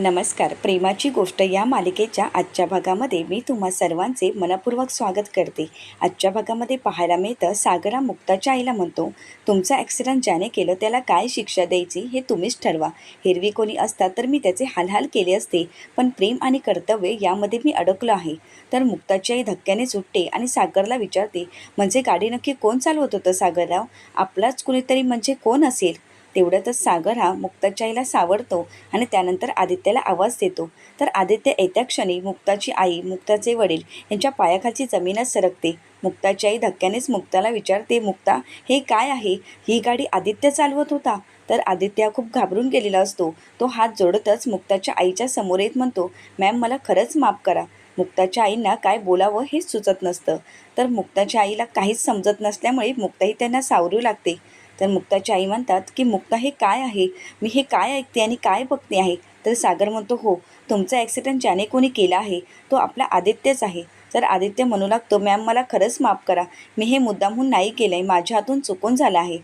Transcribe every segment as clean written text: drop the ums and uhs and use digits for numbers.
नमस्कार. प्रेमाची गोष्ट या मालिकेच्या आजच्या भागामध्ये मी तुम्हा सर्वांचे मनपूर्वक स्वागत करते. आजच्या भागामध्ये पाहायला मिळतं, सागरा मुक्ताच्या आईला म्हणतो, तुमचा ॲक्सिडेंट ज्याने केलं त्याला काय शिक्षा द्यायची हे तुम्हीच ठरवा. हिरवी कोणी असतात तर मी त्याचे हालहाल केले असते, पण प्रेम आणि कर्तव्य यामध्ये मी अडकलो आहे. तर मुक्ताची आई धक्क्यानेच उठते आणि सागरला विचारते, म्हणजे गाडी नक्की कोण चालवत होतं सागरराव? आपलाच कुणीतरी म्हणजे कोण असेल? तेवढ्यातच सागर हा मुक्ताच्या आईला सावरतो आणि त्यानंतर आदित्यला आवाज देतो. तर आदित्य येत्या क्षणी मुक्ताची आई, मुक्ताचे वडील यांच्या पायाखालची जमीनच सरकते. मुक्ताची आई धक्क्यानेच मुक्ताला विचारते, मुक्ता हे काय आहे? ही गाडी आदित्य चालवत होता? तर आदित्य खूप घाबरून गेलेला असतो. तो हात जोडतच मुक्ताच्या आईच्या समोर येत म्हणतो, मॅम मला खरंच माफ करा. मुक्ताच्या आईंना काय बोलावं हेच सुचत नसतं. तर मुक्ताच्या आईला काहीच समजत नसल्यामुळे मुक्ताही त्यांना सावरू लागते. तर मुक्ताची आई म्हणतात की मुक्ता हे काय आहे? मी हे काय ऐकते आणि काय बघते आहे? तर सागर म्हणतो, हो, तुमचा ॲक्सिडेंट ज्याने कोणी केला आहे तो आपला आदित्यच आहे. तर आदित्य म्हणू लागतो, मॅम मला खरंच माफ करा. मी हे मुद्दामहून नाही केलं आहे. माझ्या हातून चुकून झालं आहे.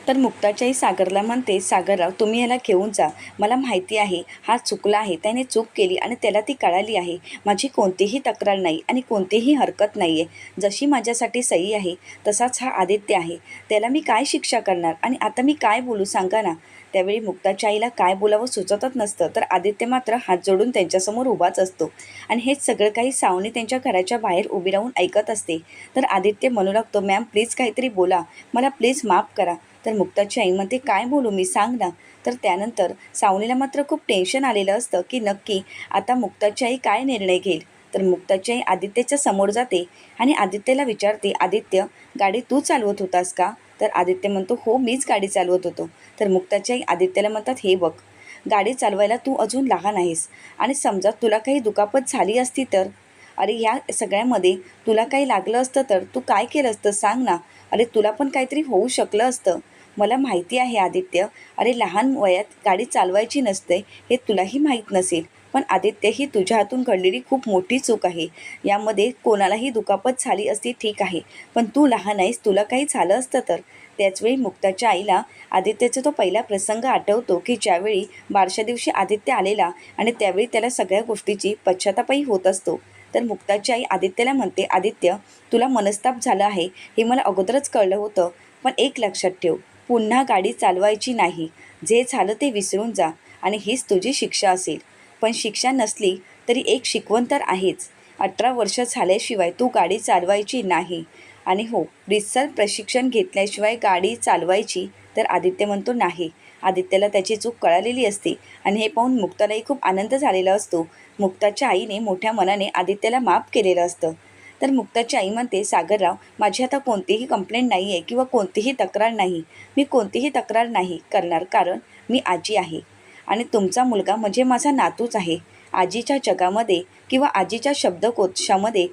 तर मुक्ताची आई सागरला म्हणते, सागरराव तुम्ही याला घेऊन जा. मला माहिती आहे हा चुकला आहे, त्याने चूक केली आणि त्याला ती कळाली आहे. माझी कोणतीही तक्रार नाही आणि कोणतीही हरकत नाही आहे. जशी माझ्यासाठी सही आहे तसाच हा आदित्य आहे. त्याला मी काय शिक्षा करणार आणि आता मी काय बोलू सांगा ना? त्यावेळी मुक्ताच्या आईला काय बोलावं सुचतच नसतं. तर आदित्य मात्र हात जोडून त्यांच्यासमोर उभाच असतो आणि हेच सगळं काही सावनी त्यांच्या घराच्या बाहेर उभी राहून ऐकत असते. तर आदित्य म्हणू लागतो, मॅम प्लीज काहीतरी बोला, मला प्लीज माफ करा. तर मुक्ताची आई म्हणते, काय बोलू मी, सांग ना. तर त्यानंतर सावनीला मात्र खूप टेन्शन आलेलं असतं की नक्की आता मुक्ताची आई काय निर्णय घेईल. तर मुक्ताची आई आदित्यच्या समोर जाते आणि आदित्यला विचारते, आदित्य गाडी तू चालवत होतास का? तर आदित्य म्हणतो, हो मीच गाडी चालवत होतो. तर मुक्ताची आई आदित्यला म्हणतात, हे बघ, गाडी चालवायला तू अजून लहान आहेस आणि समजा तुला काही दुखापत झाली असती तर? अरे या सगळ्यामध्ये तुला काही लागलं असतं तर तू काय केलं असतं सांग ना? अरे तुला पण काहीतरी होऊ शकलं असतं. मला माहिती आहे आदित्य, अरे लहान वयात गाडी चालवायची नसते हे तुलाही माहीत नसेल, पण आदित्य ही तुझ्या हातून घडलेली खूप मोठी चूक आहे. यामध्ये कोणालाही दुखापत झाली असती ठीक आहे, पण तू लहान आहेस, तुला काही झालं असतं तर? त्याचवेळी मुक्ताच्या आईला आदित्यचा तो पहिला प्रसंग आठवतो की ज्यावेळी बारशा दिवशी आदित्य आलेला आणि त्यावेळी त्याला सगळ्या गोष्टीची पश्चातापही होत असतो. तर मुक्ताची आई आदित्यला म्हणते, आदित्य तुला मनस्ताप झाला आहे हे मला अगोदरच कळलं होतं, पण एक लक्षात ठेव, पुन्हा गाडी चालवायची नाही. जे झालं ते विसरून जा आणि हीच तुझी शिक्षा असेल. पण शिक्षा नसली तरी एक शिकवण तर आहेच. 18 वर्ष झाल्याशिवाय तू गाडी चालवायची नाही. आणि हो, रितसर प्रशिक्षण घेतल्याशिवाय गाडी चालवायची? तर आदित्य म्हणतो, नाही. आदित्यला त्याची चूक कळालेली असते आणि हे पाहून मुक्तालाही खूप आनंद झालेला असतो. मुक्ताच्या आईने मोठ्या मनाने आदित्यला माफ केलेलं असतं. तर मुक्ताची आई म्हणते, सागरराव माझी आता कोणतीही कंप्लेंट नाही आहे किंवा कोणतीही तक्रार नाही. मी कोणतीही तक्रार नाही करणार, कारण मी आजी आहे आणि तुमचा मुलगा म्हणजे माझा नातूच आहे. आजीच्या जगामध्ये किंवा आजीच्या शब्दकोशामध्ये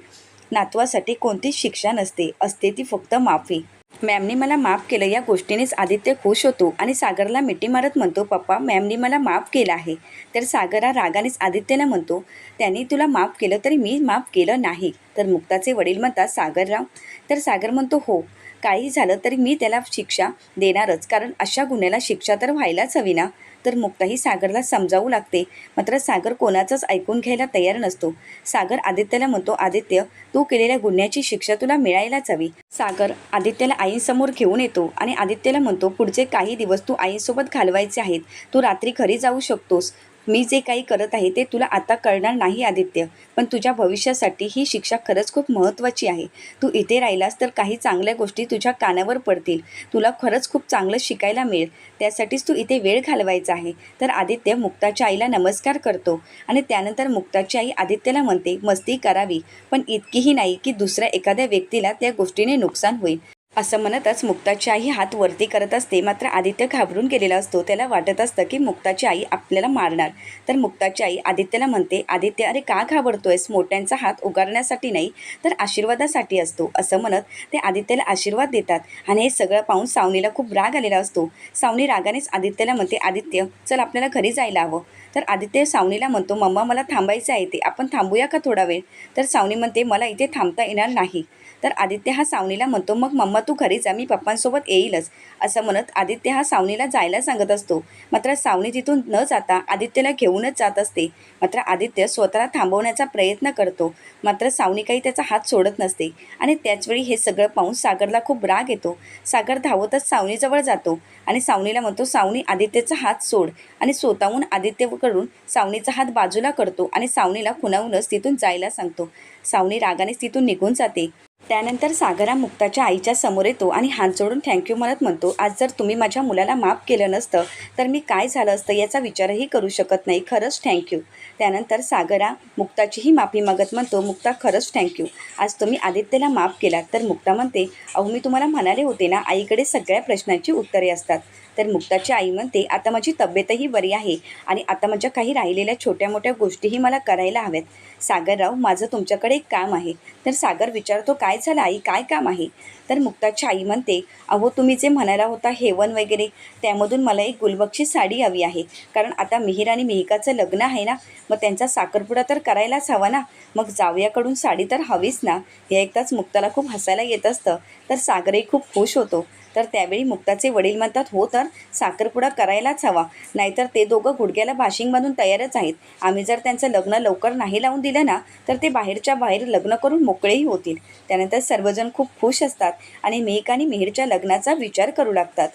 नातवासाठी कोणतीच शिक्षा नसते, असते ती फक्त माफी. मॅमनी मला माफ केलं या गोष्टीनेच आदित्य खुश होतो आणि सागरला मिठी मारत म्हणतो, पप्पा मॅमनी मला माफ केलं आहे. तर सागर हा रागानेच आदित्यला म्हणतो, त्यांनी तुला माफ केलं तरी मी माफ केलं नाही. तर मुक्ताचे वडील म्हणतात, सागरराव? तर सागर म्हणतो, हो, काही झालं तरी मी त्याला शिक्षा देणारच, कारण अशा गुन्ह्याला शिक्षा तर व्हायलाच हवी ना. तर मुक्ताही सागरला समजावू लागते, मात्र सागर कोणाचंच ऐकून घ्यायला तयार नसतो. सागर आदित्यला म्हणतो, आदित्य तू केलेल्या गुन्ह्याची शिक्षा तुला मिळायलाच हवी. सागर आदित्यला आईंसमोर घेऊन येतो आणि आदित्यला म्हणतो, पुढचे काही दिवस तू आईसोबत घालवायचे आहेत. तू रात्री घरी जाऊ शकतोस. मी जे काही करत आहे ते तुला आता कळणार नाही आदित्य, पण तुझ्या भविष्यासाठी ही शिक्षा खरंच खूप महत्त्वाची आहे. तू इथे राहिलास तर काही चांगल्या गोष्टी तुझ्या कानावर पडतील. तुला खरंच खूप चांगलं शिकायला मिळेल. त्यासाठीच तू इथे वेळ घालवायचा आहे. तर आदित्य मुक्ताच्या आईला नमस्कार करतो आणि त्यानंतर मुक्ताची आई आदित्यला म्हणते, मस्ती करावी, पण इतकीही नाही की दुसऱ्या एखाद्या व्यक्तीला त्या गोष्टीने नुकसान होईल. असं म्हणतच मुक्ताची आई हात वरती करत असते, मात्र आदित्य घाबरून गेलेला असतो. त्याला वाटत असतं की मुक्ताची आई आपल्याला मारणार. तर मुक्ताची आई आदित्यला म्हणते, आदित्य अरे का घाबरतोयस? मोठ्यांचा हात उगारण्यासाठी नाही तर आशीर्वादासाठी असतो. असं म्हणत ते आदित्यला आशीर्वाद देतात आणि हे सगळं पाहून सावनीला खूप राग आलेला असतो. सावनी रागानेच आदित्यला म्हणते, आदित्य चल आपल्याला घरी जायला हवं. तर आदित्य सावनीला म्हणतो, मम्मा मला थांबायचं आहे इथे, आपण थांबूया का थोडा वेळ? तर सावनी म्हणते, मला इथे थांबता येणार नाही. तर आदित्य हा सावनीला म्हणतो, मग मम्मा तू घरी जा, मी पप्पांसोबत येईलच. असं म्हणत आदित्य हा सावनीला जायला सांगत असतो. मात्र सावनी तिथून न जाता आदित्यला घेऊनच जात असते. मात्र आदित्य स्वतःला थांबवण्याचा प्रयत्न करतो. मात्र सावनी काही त्याचा हात सोडत नसते आणि त्याचवेळी हे सगळं पाहून सागरला खूप राग येतो. सागर धावतच सावनीजवळ जातो आणि सावनीला म्हणतो, सावनी आदित्यचा हात सोड. आणि स्वतःहून आदित्यकडून सावनीचा हात बाजूला करतो आणि सावनीला खुणावूनच तिथून जायला सांगतो. सावनी रागानेच तिथून निघून जाते. त्यानंतर सागरा मुक्ताच्या आईच्या समोर येतो आणि हात जोडून थँक्यू म्हणत म्हणतो, आज जर तुम्ही माझ्या मुलाला माफ केलं नसतं तर मी काय झालं असतं याचा विचारही करू शकत नाही, खरंच थँक्यू. त्यानंतर सागरा मुक्ताचीही माफी मागत म्हणतो, मुक्ता खरंच थँक्यू, आज तुम्ही आदित्यला माफ केलात. तर मुक्ता म्हणते, अहो मी तुम्हाला म्हणाले होते ना, आईकडे सगळ्या प्रश्नांची उत्तरे असतात. तर मुक्ताची आई म्हणते, आता माझी तब्येतही बरी आहे आणि आता माझ्या काही राहिलेल्या छोट्या मोठ्या गोष्टीही मला करायला हव्यात. सागरराव, माझं तुमच्याकडे एक काम आहे. तर सागर विचारतो, काय झालं आई, काय काम आहे? तर मुक्ताची आई म्हणते, अहो तुम्ही जे म्हणाला होता हेवन वगैरे, त्यामधून मला एक गुलबक्षी साडी हवी आहे. कारण आता मिहीर आणि मिहिकाचं लग्न आहे ना, मग त्यांचा साखरपुडा तर करायलाच हवा ना, मग जावयाकडून साडी तर हवीच ना. हे ऐकताच मुक्ताला खूप हसायला येत असतं. तर सागरही खूप खुश होतो. तर त्यावेळी मुक्ताचे वडील म्हणतात, हो तर साखरपुडा करायलाच हवा, नाहीतर ते दोघं गुडघ्याला बाशिंग बांधून तयारच आहेत. आम्ही जर त्यांचं लग्न लवकर नाही लावून दिलं ना, तर ते बाहेरच्या बाहेर लग्न करून मोकळेही होतील. त्यानंतर सर्वजण खूप खुश असतात आणि मिहिक आणि मिहीरच्या लग्नाचा विचार करू लागतात.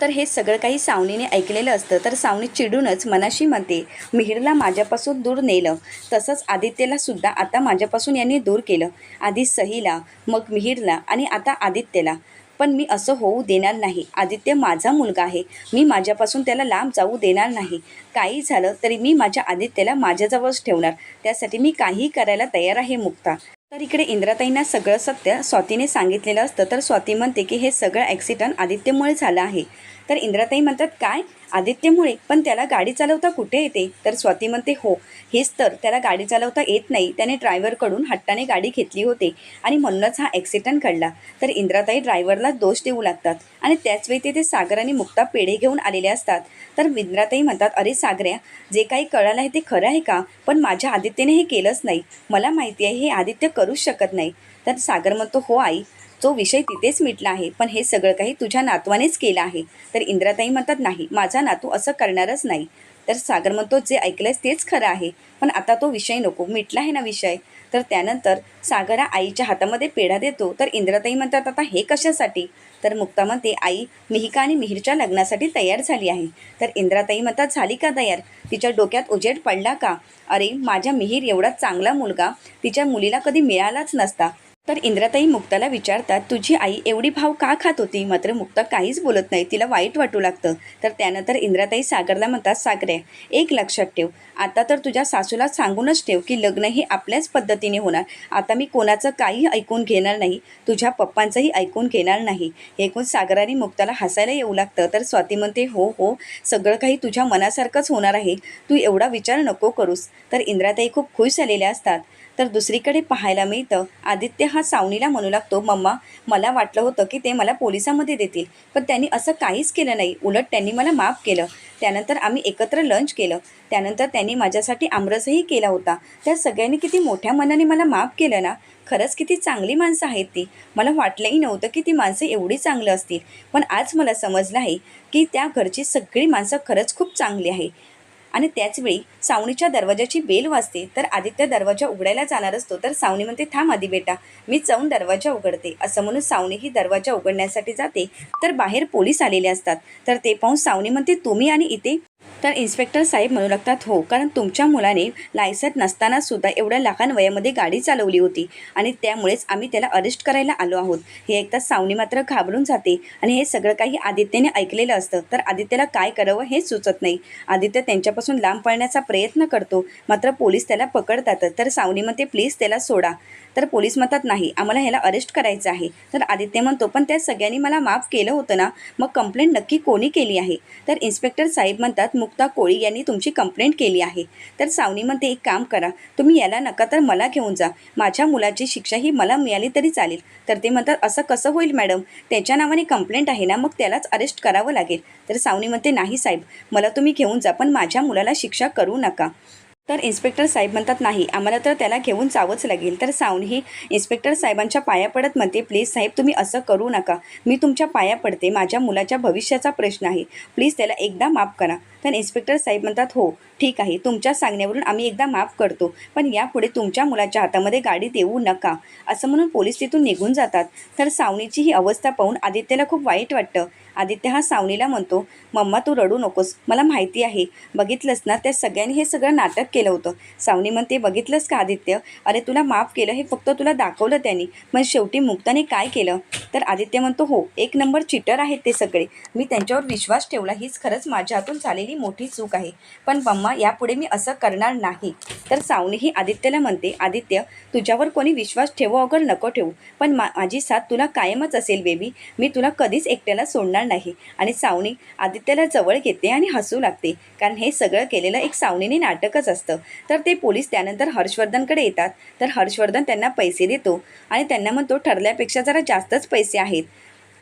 तर हे सगळं काही सावनीने ऐकलेलं असतं. तर सावनी चिडूनच मनाशी म्हणते, मिहीरला माझ्यापासून दूर नेलं, तसंच आदित्यला सुद्धा आता माझ्यापासून यांनी दूर केलं. आधी सहीला, मग मिहीरला आणि आता आदित्यला. पण मी असं होऊ देणार नाही. आदित्य माझा मुलगा आहे, मी माझ्यापासून त्याला लांब जाऊ देणार नाही. काही झालं तरी मी माझ्या आदित्यला माझ्याजवळच ठेवणार, त्यासाठी मी काहीही करायला तयार आहे मुक्ता. तर इकडे इंद्राताईंना सगळं सत्य स्वातीने सांगितलेलं असतं. तर स्वाती म्हणते की हे सगळं ॲक्सिडंट आदित्यमुळे झालं आहे. तर इंद्राताई म्हणतात, काय आदित्यमुळे? पण त्याला गाडी चालवता कुठे येते? तर स्वाती म्हणते, हो हेच तर, त्याला गाडी चालवता येत नाही, त्याने ड्रायव्हरकडून हट्टाने गाडी घेतली होती आणि म्हणूनच हा ॲक्सिडंट घडला. तर इंद्राताई ड्रायव्हरला दोष देऊ लागतात आणि त्याचवेळी तिथे सागर आणि मुक्ता पेढे घेऊन आलेले असतात. तर इंद्राताई म्हणतात, अरे सागऱ्या, जे काही कळालं आहे ते खरं आहे का? पण माझ्या आदित्यने हे केलंच नाही, मला माहिती आहे हे आदित्य करूच शकत नाही. तर सागर म्हणतो, हो आई, जो विषय तिथेच मिटला आहे, पण हे सगळं काही तुझ्या नातवानेच केलं आहे. तर इंद्राताई म्हणतात, नाही, माझा नातू असं करणारच नाही. तर सागर म्हणतो, जे ऐकलंयस तेच खरं आहे, पण आता तो विषय नको, मिटला आहे ना विषय. तर त्यानंतर सागरा आईच्या हातामध्ये पेढा देतो. तर इंद्राताई म्हणतात, आता हे कशासाठी? तर मुक्ता म्हणते, आई मिहिका आणि मिहीरच्या लग्नासाठी तयार झाली आहे. तर इंद्राताई म्हणतात, झाली का तयार? तिच्या डोक्यात उजेड पडला का? अरे माझ्या मिहीर एवढा चांगला मुलगा तिच्या मुलीला कधी मिळालाच नसता. तर इंद्राताई मुक्ताला विचारतात, तुझी आई एवढी भाव का खात होती? मात्र मुक्ता काहीच बोलत नाही, तिला वाईट वाटू लागतं. तर त्यानंतर इंद्राताई सागरला म्हणतात, सागरे, एक लक्षात ठेव, आता तर तुझ्या सासूला सांगूनच ठेव की लग्न हे आपल्याच पद्धतीने होणार. आता मी कोणाचं काही ऐकून घेणार नाही, तुझ्या पप्पांचंही ऐकून घेणार नाही. हे ऐकून सागराने मुक्ताला हसायला येऊ लागतं. तर स्वाती म्हणते, हो हो, सगळं काही तुझ्या मनासारखंच होणार आहे, तू एवढा विचार नको करूस. तर इंद्राताई खूप खुश झालेल्या असतात. तर दुसरीकडे पाहायला मिळतं, आदित्य हा सावनीला म्हणू लागतो, मम्मा, मला वाटलं होतं की ते मला पोलिसांमध्ये देतील, पण त्यांनी असं काहीच केलं नाही, उलट त्यांनी मला माफ केलं. त्यानंतर आम्ही एकत्र लंच केलं, त्यानंतर त्यांनी माझ्यासाठी आमरसही केला होता. त्या सगळ्यांनी किती मोठ्या मनाने मला माफ केलं ना. खरंच किती चांगली माणसं आहेत ती. मला वाटलंही नव्हतं की ती माणसं एवढी चांगली असतील, पण आज मला समजलं आहे की त्या घरची सगळी माणसं खरंच खूप चांगली आहे. आणि त्याचवेळी सावनीच्या दरवाजाची बेल वाजते. तर आदित्य दरवाजा उघडायला जाणार असतो. तर सावनी म्हणते, थांब आधी बेटा, मी जाऊन दरवाजा उघडते. असं म्हणून सावनी ही दरवाजा उघडण्यासाठी जाते. तर बाहेर पोलीस आलेले असतात. तर ते पाहून सावनी म्हणते, तुम्ही आणि इथे? तर इन्स्पेक्टर साहेब म्हणू लागतात, हो, कारण तुमच्या मुलाने लायसन्स नसताना सुद्धा एवढ्या लहान वयामध्ये गाडी चालवली होती आणि त्यामुळेच आम्ही त्याला अरेस्ट करायला आलो आहोत. हे ऐकताच सावनी मात्र घाबरून जाते आणि हे सगळं काही आदित्यने ऐकलेलं असतं. तर आदित्यला काय करावं हे सुचत नाही. आदित्य त्यांच्यापासून लांब पळण्याचा प्रयत्न करतो, मात्र पोलीस त्याला पकडतात. तर सावनी म्हणते, प्लीज त्याला सोडा. तर पोलीस म्हणतात, नाही, आम्हाला ह्याला अरेस्ट करायचं आहे. तर आदित्य म्हणतो, पण त्या सगळ्यांनी मला माफ केलं होतं ना, मग कंप्लेंट नक्की कोणी केली आहे? तर इन्स्पेक्टर साहेब म्हणतात, म्हणतात मुक्ता कोळी यांनी तुमची कंप्लेंट केली आहे. तर सावनी म्हणते एक काम करा, तुम्ही याला नका तर मला घेऊन जा, माझ्या मुलाची शिक्षा ही मला मिळाली तरी चालेल. तर ते म्हणतात असं कसं होईल मॅडम, त्याच्या नावाने कंप्लेंट आहे ना, मग त्यालाच अरेस्ट करावं लागेल. तर सावनी म्हणते नाही साहेब, मला तुम्ही घेऊन जा पण माझ्या मुलाला शिक्षा करू नका. तर इन्स्पेक्टर साहेब म्हणतात नाही, आम्हाला तर त्याला घेऊन जावंच लागेल. तर सावनी ही इन्स्पेक्टर साहेबांच्या पाया पडत म्हणते प्लीज साहेब तुम्ही असं करू नका, मी तुमच्या पाया पडते, माझ्या मुलाच्या भविष्याचा प्रश्न आहे, प्लीज त्याला एकदा माफ करा. तर इन्स्पेक्टर साहेब म्हणतात हो ठीक आहे, तुमच्या सांगण्यावरून आम्ही एकदा माफ करतो, पण यापुढे तुमच्या मुलाच्या हातामध्ये गाडी देऊ नका, असं म्हणून पोलीस तिथून निघून जातात. तर सावनीची ही अवस्था पाहून आदित्यला खूप वाईट वाटतं. आदित्य हा सावनीला म्हणतो मम्मा तू रडू नकोस, मला माहिती आहे, बघितलंस ना त्या सगळ्यांनी हे सगळं नाटक केलं होतं. सावनी म्हणते बघितलंस का आदित्य, अरे तुला माफ केलं हे फक्त तुला दाखवलं त्यांनी, पण शेवटी मुक्ताने काय केलं. तर आदित्य म्हणतो हो, एक नंबर चिटर आहेत ते सगळे, मी त्यांच्यावर विश्वास ठेवला, हीच खरंच माझ्या हातून झालेली मोठी चूक आहे, पण मम्मा यापुढे मी असं करणार नाही. तर सावनी ही आदित्यला म्हणते आदित्य तुझ्यावर कोणी विश्वास ठेवो अगर नको ठेवू, पण माझी साथ तुला कायमच असेल बेबी, मी तुला कधीच एकट्याला सोडणार नाही. आणि सावनी आदित्यला जवळ घेते आणि हसू लागते, कारण हे सगळं केलेलं एक सावनीने नाटकच असतं. तर ते पोलीस त्यानंतर हर्षवर्धनकडे येतात. तर हर्षवर्धन त्यांना पैसे देतो आणि त्यांना म्हणतो ठरल्यापेक्षा जरा जास्तच पैसे आहेत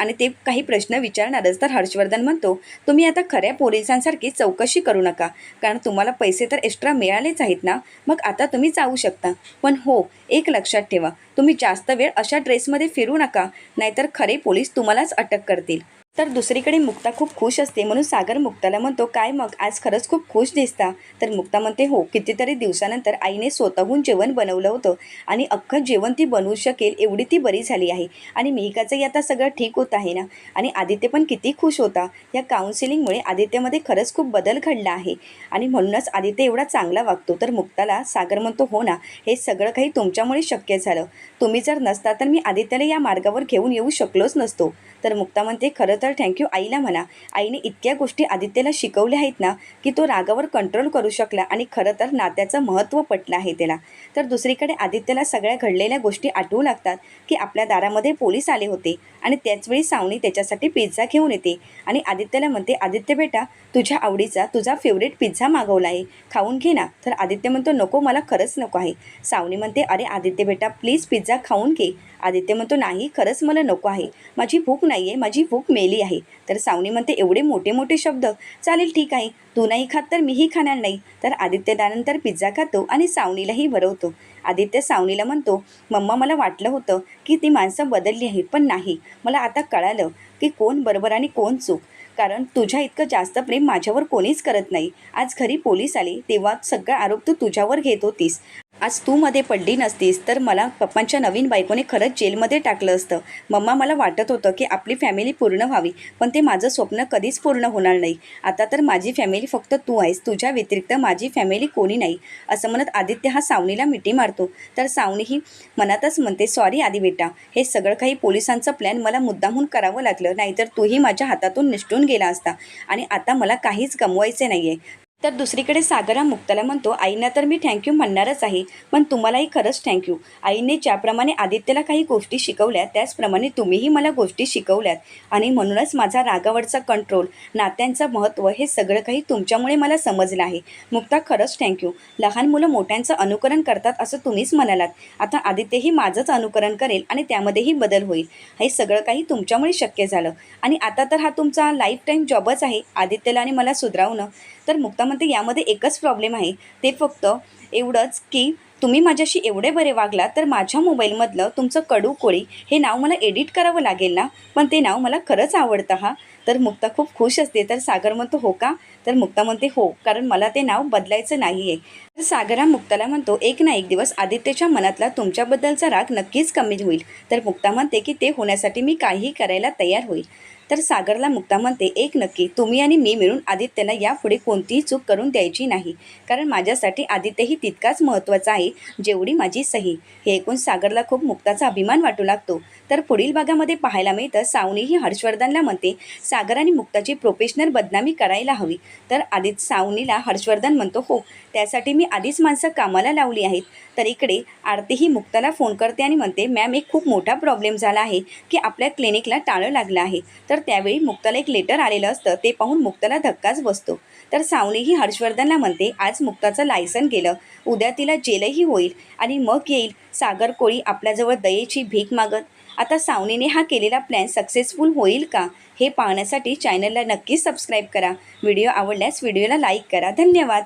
आणि ते काही प्रश्न विचारणारच. तर हर्षवर्धन म्हणतो तुम्ही आता खऱ्या पोलिसांसारखी चौकशी करू नका, कारण तुम्हाला पैसे तर एक्स्ट्रा मिळालेच आहेत ना, मग आता तुम्ही जाऊ शकता. पण हो, एक लक्षात ठेवा, तुम्ही जास्त वेळ अशा ड्रेसमध्ये फिरू नका, नाहीतर खरे पोलीस तुम्हालाच अटक करतील. तर दुसरीकडे मुक्ता खूप खुश असते, म्हणून सागर मुक्ताला म्हणतो काय मग आज खरंच खूप खुश दिसता. तर मुक्ता म्हणते हो, कितीतरी दिवसानंतर आईने स्वतःहून जेवण बनवलं होतं आणि अख्खं जेवण ती बनवू शकेल एवढी ती बरी झाली आहे, आणि मिहिकाचंही आता सगळं ठीक होत आहे ना. आणि आदित्य पण किती खुश होता, या काउन्सिलिंगमुळे आदित्यमध्ये खरंच खूप बदल घडला आहे आणि म्हणूनच आदित्य एवढा चांगला वागतो. तर मुक्ताला सागर म्हणतो हो ना, हे सगळं काही तुमच्यामुळे शक्य झालं, तुम्ही जर नसता तर मी आदित्यला या मार्गावर घेऊन येऊ शकलोच नसतो. तर मुक्ता म्हणते खरं तर थँक्यू आईला म्हणा, आईने इतक्या गोष्टी आदित्यला शिकवल्या आहेत ना की तो रागावर कंट्रोल करू शकला आणि खरं तर नात्याचं महत्त्व पटलं आहे त्याला. तर दुसरीकडे आदित्यला सगळ्या घडलेल्या गोष्टी आठवू लागतात की आपल्या दारामध्ये पोलीस आले होते आणि त्याचवेळी सावनी त्याच्यासाठी पिझ्झा घेऊन येते आणि आदित्यला म्हणते आदित्य बेटा तुझ्या आवडीचा तुझा फेवरेट पिझ्झा मागवला आहे, खाऊन घे ना. तर आदित्य म्हणतो नको, मला खरंच नको आहे. सावनी म्हणते अरे आदित्य बेटा प्लीज पिझ्झा खाऊन घे. आदित्य म्हणतो नाही खरंच मला नको आहे, माझी भूक नाही आहे, माझी भूक मेली आहे. तर सावनी म्हणते एवढे मोठे मोठे शब्द, चालेल ठीक आहे, तू नाही खात तर मीही खाणार नाही. तर आदित्य त्यानंतर पिझ्झा खातो आणि सावनीलाही भरवतो. आदित्य सावनीला म्हणतो मम्मा मला वाटलं होतं की ती माणसं बदलली आहेत, पण नाही, मला आता कळालं की कोण बरोबर आणि कोण चूक, कारण तुझ्या इतकं जास्त प्रेम माझ्यावर कोणीच करत नाही. आज घरी पोलीस आले तेव्हा सगळा आरोप तू तुझ्यावर घेत होतीस, आज तू मध्ये पडली नसतीस तर मला पप्पांच्या नवीन बायकोने खरंच जेलमध्ये टाकलं असतं. मम्मा मला वाटत होतं की आपली फॅमिली पूर्ण व्हावी, पण ते माझं स्वप्न कधीच पूर्ण होणार नाही. आता तर माझी फॅमिली फक्त तू आहेस, तुझ्या व्यतिरिक्त माझी फॅमिली कोणी नाही, असं म्हणत आदित्य हा सावनीला मिठी मारतो. तर सावनी ही मनातच म्हणते सॉरी आदी बेटा, हे सगळं काही पोलिसांचं प्लॅन मला मुद्दामहून करावं लागलं, नाहीतर तूही माझ्या हातातून निसटून गेला असता आणि आता मला काहीच गमवायचे नाही आहे. तर दुसरीकडे सागर हा मुक्ताला म्हणतो आईंना तर मी थँक्यू म्हणणारच आहे, पण तुम्हालाही खरंच थँक्यू. आईने ज्याप्रमाणे आदित्यला काही गोष्टी शिकवल्या त्याचप्रमाणे तुम्हीही मला गोष्टी शिकवल्यात आणि म्हणूनच माझा रागावरचा कंट्रोल, नात्यांचं महत्त्व हे सगळं काही तुमच्यामुळे मला समजलं आहे. मुक्ता खरंच थँक्यू. लहान मुलं मोठ्यांचं अनुकरण करतात असं तुम्हीच म्हणालात, आता आदित्यही माझंच अनुकरण करेल आणि त्यामध्येही बदल होईल. हे सगळं काही तुमच्यामुळे शक्य झालं आणि आता तर हा तुमचा लाईफ टाईम जॉबच आहे आदित्यला आणि मला सुधारवणं. तर मुक्ता म्हणते यामध्ये एकच प्रॉब्लेम आहे, ते फक्त एवढंच की तुम्ही माझ्याशी एवढे बरे वागला तर माझ्या मोबाईलमधलं तुमचं कडू कोळी हे नाव मला एडिट करावं लागेल ना, पण ते नाव मला खरंच आवडतं हा. तर मुक्ता खूप खुश असते. तर सागर म्हणतो हो का. तर मुक्ता म्हणते हो, कारण मला ते नाव बदलायचं नाही आहे. तर सागर हा मुक्ताला म्हणतो एक ना एक दिवस आदित्यच्या मनातला तुमच्याबद्दलचा राग नक्कीच कमी होईल. तर मुक्ता म्हणते की ते होण्यासाठी मी काहीही करायला तयार होईल. तर सागरला मुक्ता म्हणते एक नक्की, तुम्ही आणि मी मिळून आदित्यला यापुढे कोणतीही चूक करून द्यायची नाही, कारण माझ्यासाठी आदित्यही तितकाच महत्त्वाचा आहे जेवढी माझी सही. हे ऐकून सागरला खूप मुक्ताचा अभिमान वाटू लागतो. तर पुढील भागामध्ये पाहायला मिळतं सावनी ही हर्षवर्धनला म्हणते सागर आणि मुक्ताची प्रोफेशनल बदनामी करायला हवी. तर सावनीला हर्षवर्धन म्हणतो हो, त्यासाठी मी आधीच माणसं कामाला लावली आहेत. तर इकडे आरती ही मुक्ताला फोन करते आणि म्हणते मॅम एक खूप मोठा प्रॉब्लेम झाला आहे की आपल्या क्लिनिकला टाळं लागलं आहे, तर त्यावेळी मुक्ताला एक लेटर आलेलं असतं. ते पाहून मुक्ताला धक्काच बसतो. तर सावनी ही हर्षवर्धनला म्हणते, आज मुक्ताचं लायसन गेलं, उद्या तिला जेलही होईल आणि मग येईल सागर कोळी आपल्याजवळ दयेची भीक मागत. आता सावनीने हा केलेला प्लॅन सक्सेसफुल होईल का, हे पाहण्यासाठी चॅनलला नक्कीच सबस्क्राईब करा. व्हिडिओ आवडल्यास व्हिडिओला लाईक करा. धन्यवाद.